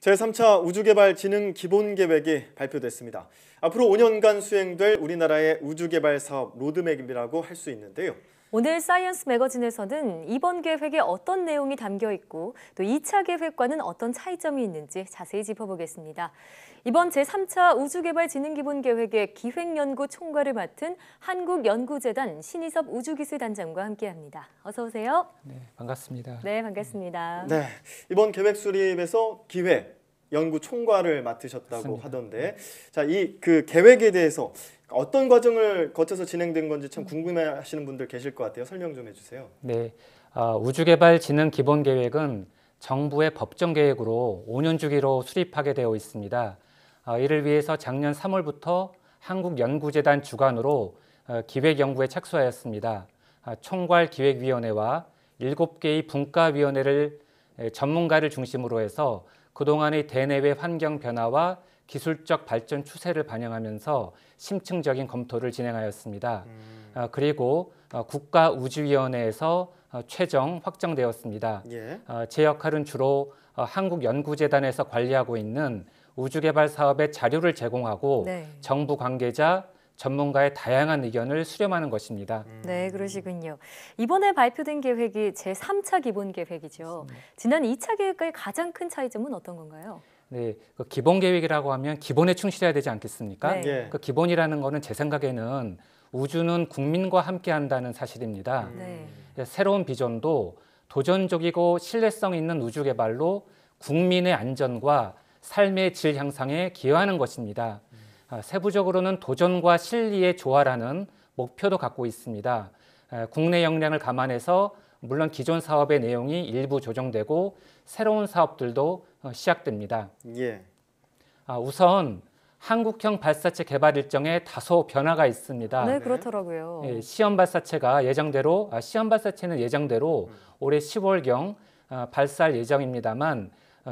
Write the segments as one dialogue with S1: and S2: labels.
S1: 제3차 우주개발진흥 기본계획이 발표됐습니다. 앞으로 5년간 수행될 우리나라의 우주개발 사업 로드맵이라고 할 수 있는데요.
S2: 오늘 사이언스 매거진에서는 이번 계획에 어떤 내용이 담겨 있고 또 2차 계획과는 어떤 차이점이 있는지 자세히 짚어보겠습니다. 이번 제3차 우주개발진흥기본계획의 기획연구 총괄을 맡은 한국연구재단 신희섭 우주기술단장과 함께합니다. 어서 오세요.
S3: 네, 반갑습니다.
S2: 네, 반갑습니다.
S1: 네, 이번 계획 수립에서 기획 연구 총괄을 맡으셨다고
S3: 맞습니다.
S1: 하던데, 자, 이 계획에 대해서 어떤 과정을 거쳐서 진행된 건지 참 궁금해하시는 분들 계실 것 같아요. 설명 좀 해주세요.
S3: 네, 우주개발진흥기본계획은 정부의 법정계획으로 5년 주기로 수립하게 되어 있습니다. 이를 위해서 작년 3월부터 한국연구재단 주관으로 기획연구에 착수하였습니다. 총괄기획위원회와 7개의 분과위원회를 전문가를 중심으로 해서 그동안의 대내외 환경 변화와 기술적 발전 추세를 반영하면서 심층적인 검토를 진행하였습니다. 그리고 국가우주위원회에서 최종 확정되었습니다.
S1: 예.
S3: 제 역할은 주로 한국연구재단에서 관리하고 있는 우주개발 사업의 자료를 제공하고
S2: 네.
S3: 정부 관계자, 전문가의 다양한 의견을 수렴하는 것입니다.
S2: 네, 그러시군요. 이번에 발표된 계획이 제3차 기본계획이죠. 지난 2차 계획과의 가장 큰 차이점은 어떤 건가요?
S3: 네, 그 기본 계획이라고 하면 기본에 충실해야 되지 않겠습니까?
S2: 네.
S1: 예.
S3: 그 기본이라는 거는 제 생각에는 우주는 국민과 함께한다는 사실입니다.
S2: 네.
S3: 새로운 비전도 도전적이고 신뢰성 있는 우주 개발로 국민의 안전과 삶의 질 향상에 기여하는 것입니다. 세부적으로는 도전과 실리의 조화라는 목표도 갖고 있습니다. 국내 역량을 감안해서 물론 기존 사업의 내용이 일부 조정되고 새로운 사업들도 시작됩니다.
S1: 예.
S3: 우선 한국형 발사체 개발 일정에 다소 변화가 있습니다.
S2: 네, 그렇더라고요.
S3: 시험 발사체는 예정대로 올해 10월경 발사할 예정입니다만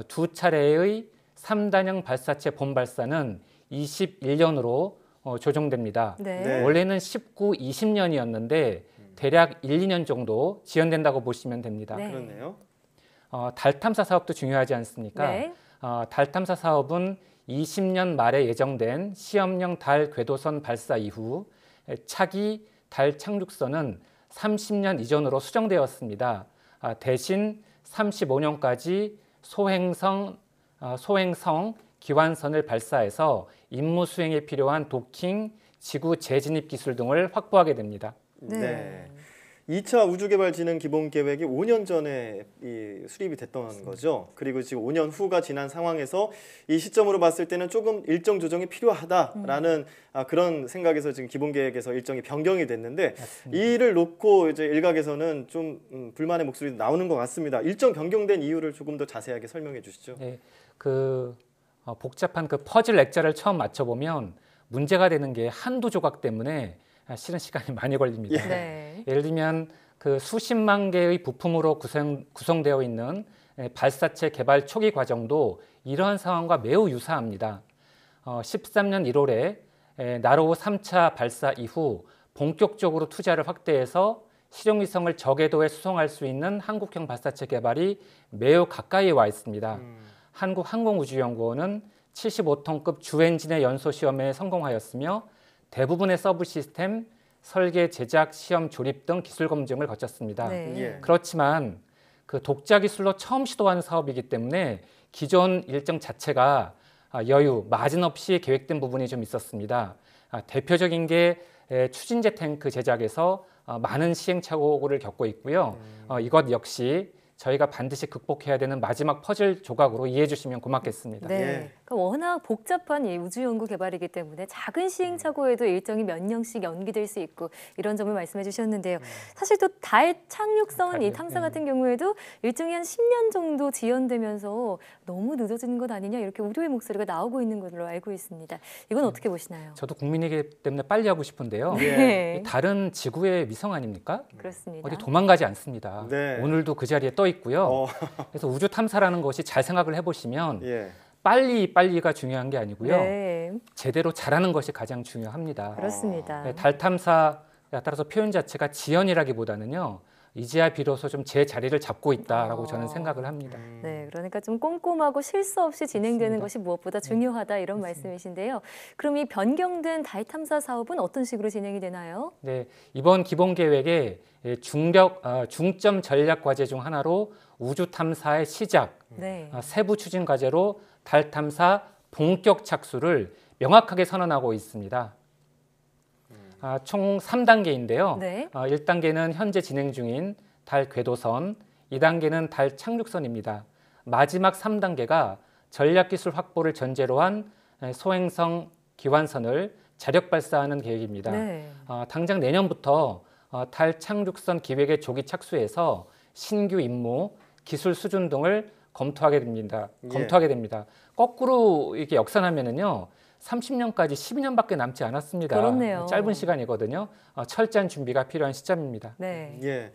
S3: 두 차례의 3단형 발사체 본발사는 21년으로 조정됩니다.
S2: 네.
S1: 네.
S3: 원래는 19, 20년이었는데 대략 1, 2년 정도 지연된다고 보시면 됩니다.
S2: 네.
S1: 그렇네요.
S3: 달 탐사 사업도 중요하지 않습니까?
S2: 네.
S3: 달 탐사 사업은 20년 말에 예정된 시험용 달 궤도선 발사 이후 차기 달 착륙선은 30년 이전으로 수정되었습니다. 대신 35년까지 소행성 기환선을 발사해서 임무 수행에 필요한 도킹, 지구 재진입 기술 등을 확보하게 됩니다.
S1: 네. 2차 우주개발진흥 기본계획이 5년 전에 수립이 됐던 거죠. 그리고 지금 5년 후가 지난 상황에서 이 시점으로 봤을 때는 조금 일정 조정이 필요하다라는 그런 생각에서 지금 기본계획에서 일정이 변경이 됐는데,
S3: 맞습니다.
S1: 이를 놓고 이제 일각에서는 좀 불만의 목소리도 나오는 것 같습니다. 일정 변경된 이유를 조금 더 자세하게 설명해 주시죠.
S3: 네, 복잡한 퍼즐 액자를 처음 맞춰보면 문제가 되는 게 한두 조각 때문에 실은 시간이 많이 걸립니다.
S2: 네.
S3: 예를 들면 수십만 개의 부품으로 구성되어 있는 발사체 개발 초기 과정도 이러한 상황과 매우 유사합니다. 13년 1월에 나로우 3차 발사 이후 본격적으로 투자를 확대해서 실용위성을 저궤도에 수송할 수 있는 한국형 발사체 개발이 매우 가까이 와 있습니다. 한국항공우주연구원은 75톤급 주엔진의 연소 시험에 성공하였으며 대부분의 서브 시스템, 설계, 제작, 시험, 조립 등 기술 검증을 거쳤습니다.
S2: 네.
S1: 예.
S3: 그렇지만 독자 기술로 처음 시도하는 사업이기 때문에 기존 일정 자체가 마진 없이 계획된 부분이 좀 있었습니다. 대표적인 게 추진제 탱크 제작에서 많은 시행착오를 겪고 있고요. 이것 역시 저희가 반드시 극복해야 되는 마지막 퍼즐 조각으로 이해해 주시면 고맙겠습니다.
S2: 네.
S1: 예.
S2: 그러니까 워낙 복잡한 이 우주 연구 개발이기 때문에 작은 시행착오에도 일정이 몇 년씩 연기될 수 있고 이런 점을 말씀해 주셨는데요. 사실 또 달 착륙선 이 탐사 같은 경우에도 일정이 한 10년 정도 지연되면서 너무 늦어지는 것 아니냐 이렇게 우려의 목소리가 나오고 있는 걸로 알고 있습니다. 이건 어떻게 보시나요?
S3: 저도 국민이기 때문에 빨리 하고 싶은데요.
S2: 네.
S3: 달은 지구의 위성 아닙니까?
S2: 그렇습니다.
S3: 어디 도망가지 않습니다.
S1: 네.
S3: 오늘도 그 자리에 떠 있고요. 그래서 우주 탐사라는 것이 잘 생각을 해보시면
S1: 예.
S3: 빨리가 중요한 게 아니고요.
S2: 네.
S3: 제대로 잘하는 것이 가장 중요합니다.
S2: 그렇습니다.
S3: 달 탐사에 따라서 표현 자체가 지연이라기보다는요. 이제야 비로소 좀 제 자리를 잡고 있다라고 저는 생각을 합니다.
S2: 네, 그러니까 좀 꼼꼼하고 실수 없이 진행되는
S3: 맞습니다.
S2: 것이 무엇보다 중요하다 이런 말씀이신데요. 그럼 이 변경된 달 탐사 사업은 어떤 식으로 진행이 되나요?
S3: 네, 이번 기본 계획의 중점 전략 과제 중 하나로 우주 탐사의 시작,
S2: 네.
S3: 세부 추진 과제로 달 탐사 본격 착수를 명확하게 선언하고 있습니다. 총 3단계인데요.
S2: 네.
S3: 1단계는 현재 진행 중인 달 궤도선, 2단계는 달 착륙선입니다. 마지막 3단계가 전략기술 확보를 전제로 한 소행성 기완선을 자력 발사하는 계획입니다.
S2: 네.
S3: 당장 내년부터 달 착륙선 기획에 조기 착수해서 신규 임무, 기술 수준 등을 검토하게 됩니다. 거꾸로 이렇게 역산하면은요. 30년까지 12년밖에 남지 않았습니다.
S2: 그렇네요.
S3: 짧은 시간이거든요. 철저한 준비가 필요한 시점입니다.
S2: 네.
S1: 예.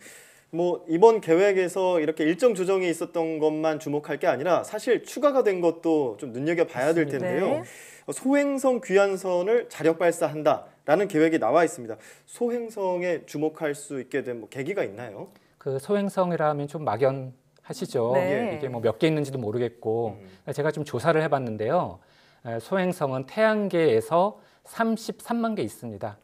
S1: 뭐 이번 계획에서 이렇게 일정 조정이 있었던 것만 주목할 게 아니라 사실 추가가 된 것도 좀 눈여겨봐야 될
S3: 맞습니다.
S1: 텐데요.
S2: 네.
S1: 소행성 귀환선을 자력 발사한다라는 계획이 나와 있습니다. 소행성에 주목할 수 있게 된 뭐 계기가 있나요?
S3: 그 소행성이라면 좀 막연하시죠.
S2: 네.
S3: 이게 뭐 몇 개 있는지도 모르겠고 제가 좀 조사를 해봤는데요. 소행성은 태양계에서 33만 개 있습니다.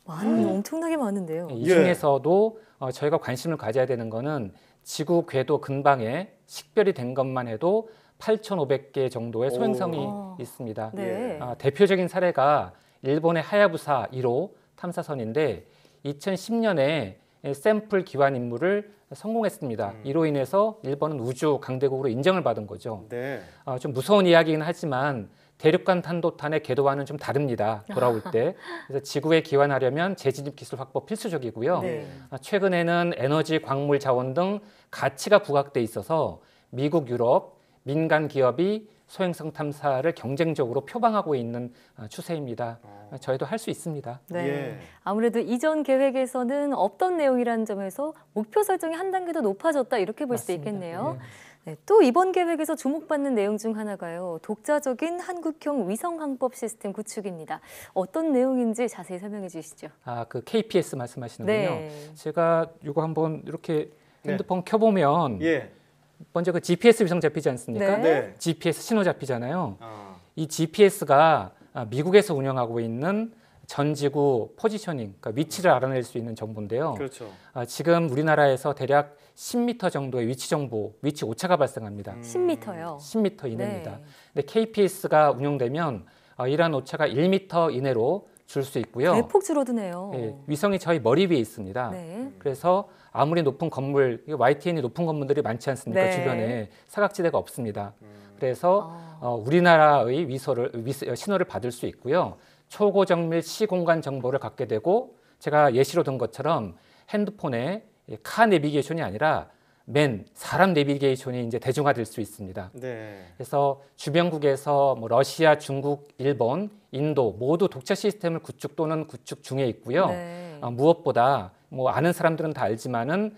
S2: 엄청나게 많은데요.
S3: 이 중에서도 저희가 관심을 가져야 되는 거는 지구 궤도 근방에 식별이 된 것만 해도 8,500개 정도의 소행성이 있습니다.
S2: 네.
S3: 대표적인 사례가 일본의 하야부사 1호 탐사선인데 2010년에 샘플 기환 임무를 성공했습니다. 이로 인해서 일본은 우주 강대국으로 인정을 받은 거죠.
S1: 네.
S3: 좀 무서운 이야기긴 하지만 대륙간 탄도탄의 궤도와는 좀 다릅니다. 돌아올 때. 그래서 지구에 기환하려면 재진입 기술 확보 필수적이고요.
S2: 네.
S3: 최근에는 에너지, 광물 자원 등 가치가 부각돼 있어서 미국, 유럽, 민간 기업이 소행성 탐사를 경쟁적으로 표방하고 있는 추세입니다. 저희도 할 수 있습니다.
S2: 네.
S1: 예.
S2: 아무래도 이전 계획에서는 없던 내용이라는 점에서 목표 설정이 한 단계 더 높아졌다 이렇게 볼 수도
S3: 맞습니다.
S2: 있겠네요. 네, 또 이번 계획에서 주목받는 내용 중 하나가요. 독자적인 한국형 위성 항법 시스템 구축입니다. 어떤 내용인지 자세히 설명해 주시죠.
S3: 그 KPS 말씀하시는군요.
S2: 네.
S3: 제가 이거 한번 이렇게 핸드폰 켜보면
S1: 예.
S3: 먼저 그 GPS 위성 잡히지 않습니까?
S2: 네.
S1: 네.
S3: GPS 신호 잡히잖아요.
S1: 아.
S3: 이 GPS가 미국에서 운영하고 있는 전지구 포지셔닝, 그러니까 위치를 알아낼 수 있는 정보인데요.
S1: 그렇죠.
S3: 지금 우리나라에서 대략 10m 정도의 위치 정보, 위치 오차가 발생합니다.
S2: 10m요.
S3: 10m 이내입니다.
S2: 네.
S3: 근데 KPS가 운용되면 이러한 오차가 1m 이내로 줄 수 있고요.
S2: 대폭 줄어드네요.
S3: 예, 위성이 저희 머리 위에 있습니다.
S2: 네.
S3: 그래서 아무리 높은 건물, YTN이 높은 건물들이 많지 않습니까?
S2: 네.
S3: 주변에 사각지대가 없습니다. 그래서 우리나라의 신호를 받을 수 있고요. 초고정밀 시공간 정보를 갖게 되고 제가 예시로 든 것처럼 핸드폰에 카 내비게이션이 아니라 사람 내비게이션이 이제 대중화될 수 있습니다.
S1: 네.
S3: 그래서 주변국에서 뭐 러시아, 중국, 일본, 인도 모두 독자 시스템을 구축 또는 구축 중에 있고요.
S2: 네.
S3: 무엇보다 뭐 아는 사람들은 다 알지만은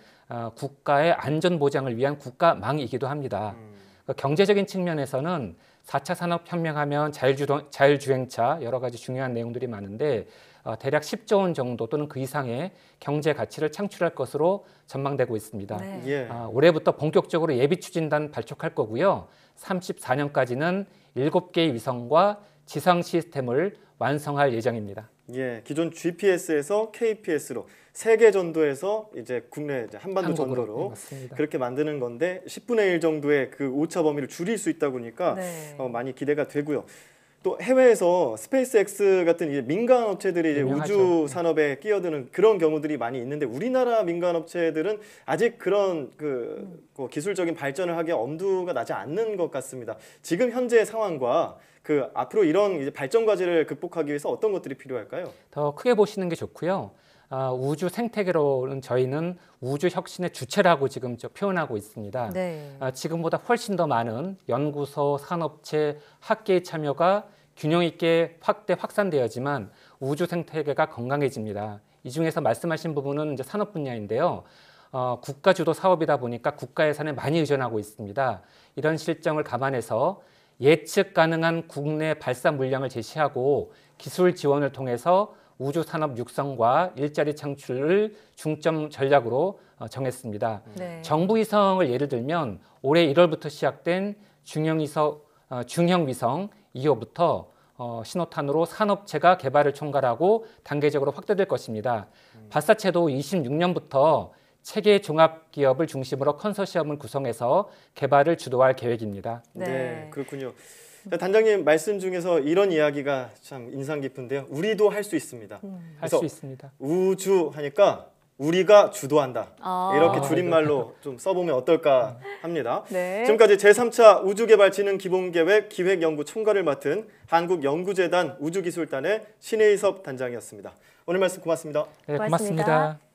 S3: 국가의 안전 보장을 위한 국가망이기도 합니다. 그러니까 경제적인 측면에서는 4차 산업혁명하면 자율주행차 여러 가지 중요한 내용들이 많은데 대략 10조 원 정도 또는 그 이상의 경제 가치를 창출할 것으로 전망되고 있습니다.
S2: 네.
S1: 예.
S3: 올해부터 본격적으로 예비 추진단 발족할 거고요. 34년까지는 7개의 위성과 지상 시스템을 완성할 예정입니다.
S1: 예. 기존 GPS에서 KPS로 세계 전도에서 이제 국내 이제 한반도 전도로
S3: 맞습니다.
S1: 그렇게 만드는 건데 10분의 1 정도의 그 오차 범위를 줄일 수 있다 보니까
S2: 네.
S1: 많이 기대가 되고요. 또 해외에서 스페이스X 같은 이제 민간 업체들이 이제
S3: 유명하죠.
S1: 우주 산업에 끼어드는 그런 경우들이 많이 있는데 우리나라 민간 업체들은 아직 그런 그 기술적인 발전을 하기에 엄두가 나지 않는 것 같습니다. 지금 현재 상황과 그 앞으로 이런 이제 발전 과제를 극복하기 위해서 어떤 것들이 필요할까요?
S3: 더 크게 보시는 게 좋고요. 우주 생태계로는 저희는 우주 혁신의 주체라고 지금 표현하고 있습니다.
S2: 네.
S3: 지금보다 훨씬 더 많은 연구소, 산업체, 학계의 참여가 균형 있게 확산되어지만 우주 생태계가 건강해집니다. 이 중에서 말씀하신 부분은 이제 산업 분야인데요. 국가 주도 사업이다 보니까 국가 예산에 많이 의존하고 있습니다. 이런 실정을 감안해서 예측 가능한 국내 발사 물량을 제시하고 기술 지원을 통해서 우주 산업 육성과 일자리 창출을 중점 전략으로 정했습니다.
S2: 네.
S3: 정부 위성을 예를 들면 올해 1월부터 시작된 중형 위성 2호부터 신호탄으로 산업체가 개발을 총괄하고 단계적으로 확대될 것입니다. 발사체도 26년부터 체계 종합 기업을 중심으로 컨소시엄을 구성해서 개발을 주도할 계획입니다.
S1: 네, 그렇군요. 단장님 말씀 중에서 이런 이야기가 참 인상 깊은데요. 우리도 할 수 있습니다.
S3: 할 수 있습니다.
S1: 우주 하니까 우리가 주도한다. 이렇게
S2: 아.
S1: 줄임말로 좀 써보면 어떨까 합니다.
S2: 네.
S1: 지금까지 제3차 우주개발진흥기본계획 기획연구 총괄을 맡은 한국연구재단 우주기술단의 신혜섭 단장이었습니다. 오늘 말씀 고맙습니다.
S3: 네,
S2: 고맙습니다.
S3: 고맙습니다.